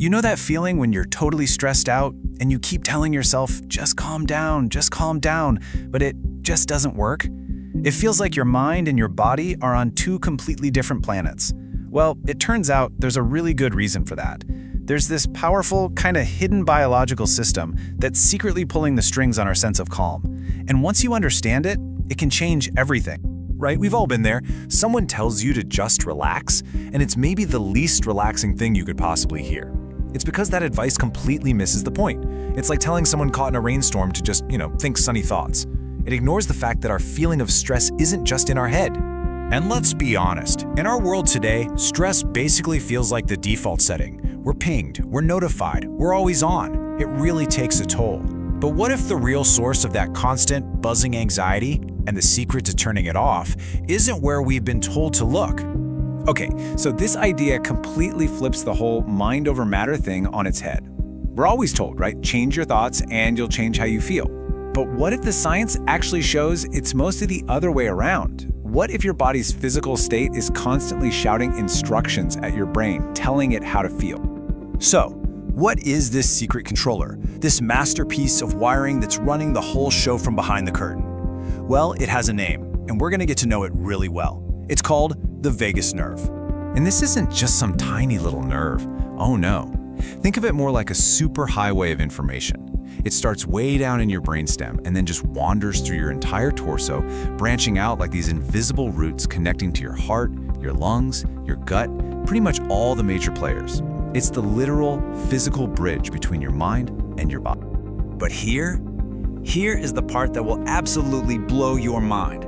You know that feeling when you're totally stressed out and you keep telling yourself, just calm down, but it just doesn't work? It feels like your mind and your body are on two completely different planets. Well, it turns out there's a really good reason for that. There's this powerful, kind of hidden biological system that's secretly pulling the strings on our sense of calm. And once you understand it, it can change everything. Right? We've all been there. Someone tells you to just relax, and it's maybe the least relaxing thing you could possibly hear. It's because that advice completely misses the point. It's like telling someone caught in a rainstorm to just, think sunny thoughts. It ignores the fact that our feeling of stress isn't just in our head. And let's be honest, in our world today, stress basically feels like the default setting. We're pinged, we're notified, we're always on. It really takes a toll. But what if the real source of that constant, buzzing anxiety and the secret to turning it off isn't where we've been told to look? Okay, so this idea completely flips the whole mind over matter thing on its head. We're always told, right? Change your thoughts and you'll change how you feel. But what if the science actually shows it's mostly the other way around? What if your body's physical state is constantly shouting instructions at your brain, telling it how to feel? So, what is this secret controller, this masterpiece of wiring that's running the whole show from behind the curtain? Well, it has a name, and we're gonna get to know it really well. It's called the vagus nerve. And this isn't just some tiny little nerve. Oh no. Think of it more like a superhighway of information. It starts way down in your brainstem and then just wanders through your entire torso, branching out like these invisible roots connecting to your heart, your lungs, your gut, pretty much all the major players. It's the literal, physical bridge between your mind and your body. But here is the part that will absolutely blow your mind.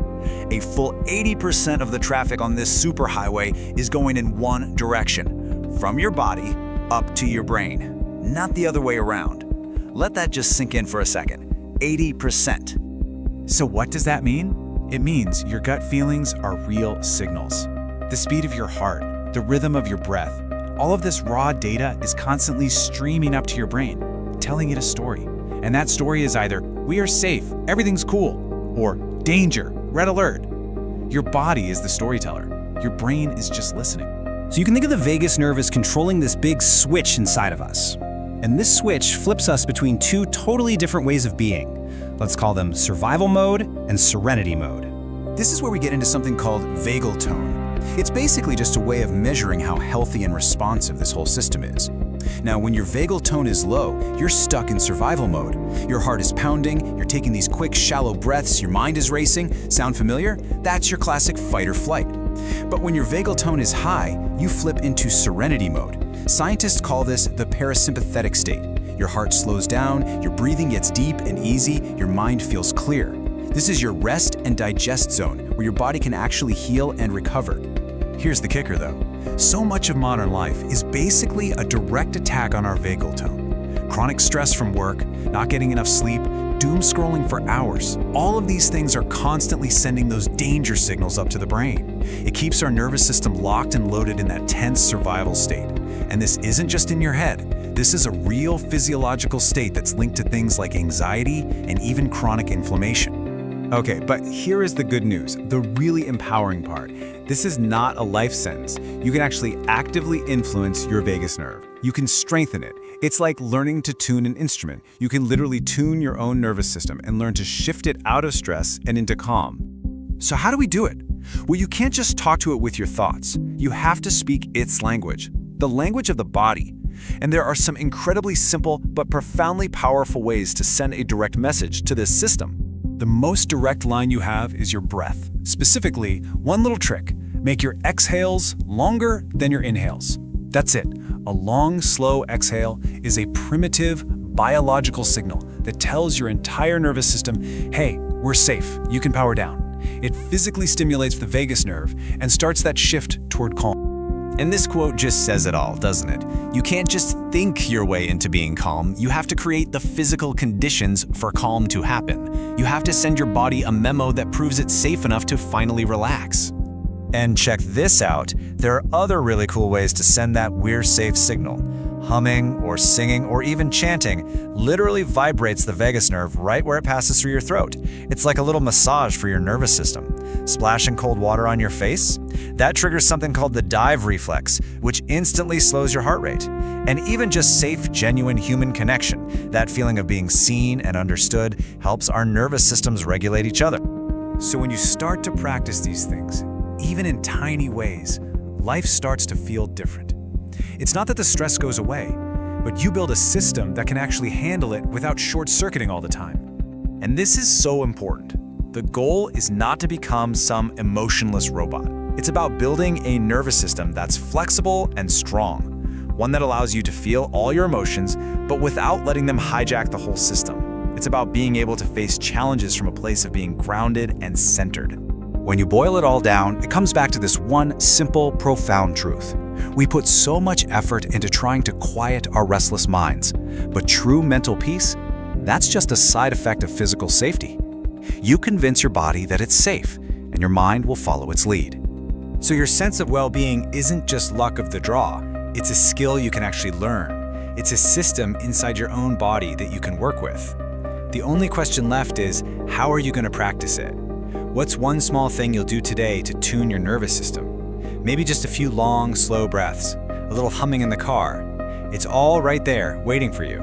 A full 80% of the traffic on this superhighway is going in one direction, from your body up to your brain, not the other way around. Let that just sink in for a second. 80%. So what does that mean? It means your gut feelings are real signals. The speed of your heart, the rhythm of your breath, all of this raw data is constantly streaming up to your brain, telling it a story. And that story is either, we are safe, everything's cool, or danger, red alert. Your body is the storyteller. Your brain is just listening. So you can think of the vagus nerve as controlling this big switch inside of us. And this switch flips us between two totally different ways of being. Let's call them survival mode and serenity mode. This is where we get into something called vagal tone. It's basically just a way of measuring how healthy and responsive this whole system is. Now, when your vagal tone is low, you're stuck in survival mode. Your heart is pounding, you're taking these quick, shallow breaths, your mind is racing. Sound familiar? That's your classic fight or flight. But when your vagal tone is high, you flip into serenity mode. Scientists call this the parasympathetic state. Your heart slows down, your breathing gets deep and easy, your mind feels clear. This is your rest and digest zone, where your body can actually heal and recover. Here's the kicker though. So much of modern life is basically a direct attack on our vagal tone. Chronic stress from work, not getting enough sleep, doom scrolling for hours. All of these things are constantly sending those danger signals up to the brain. It keeps our nervous system locked and loaded in that tense survival state. And this isn't just in your head. This is a real physiological state that's linked to things like anxiety and even chronic inflammation. Okay, but here is the good news, the really empowering part. This is not a life sentence. You can actually actively influence your vagus nerve. You can strengthen it. It's like learning to tune an instrument. You can literally tune your own nervous system and learn to shift it out of stress and into calm. So how do we do it? Well, you can't just talk to it with your thoughts. You have to speak its language, the language of the body. And there are some incredibly simple but profoundly powerful ways to send a direct message to this system. The most direct line you have is your breath. Specifically, one little trick: make your exhales longer than your inhales. That's it. A long, slow exhale is a primitive biological signal that tells your entire nervous system, hey, we're safe, you can power down. It physically stimulates the vagus nerve and starts that shift toward calm. And this quote just says it all, doesn't it? You can't just think your way into being calm. You have to create the physical conditions for calm to happen. You have to send your body a memo that proves it's safe enough to finally relax. And check this out, there are other really cool ways to send that "we're safe" signal. Humming or singing or even chanting literally vibrates the vagus nerve right where it passes through your throat. It's like a little massage for your nervous system. Splashing cold water on your face? That triggers something called the dive reflex, which instantly slows your heart rate. And even just safe, genuine human connection, that feeling of being seen and understood, helps our nervous systems regulate each other. So when you start to practice these things, even in tiny ways, life starts to feel different. It's not that the stress goes away, but you build a system that can actually handle it without short-circuiting all the time. And this is so important. The goal is not to become some emotionless robot. It's about building a nervous system that's flexible and strong, one that allows you to feel all your emotions, but without letting them hijack the whole system. It's about being able to face challenges from a place of being grounded and centered. When you boil it all down, it comes back to this one simple, profound truth. We put so much effort into trying to quiet our restless minds, but true mental peace, that's just a side effect of physical safety. You convince your body that it's safe, and your mind will follow its lead. So your sense of well-being isn't just luck of the draw. It's a skill you can actually learn. It's a system inside your own body that you can work with. The only question left is, how are you going to practice it? What's one small thing you'll do today to tune your nervous system? Maybe just a few long, slow breaths, a little humming in the car. It's all right there, waiting for you.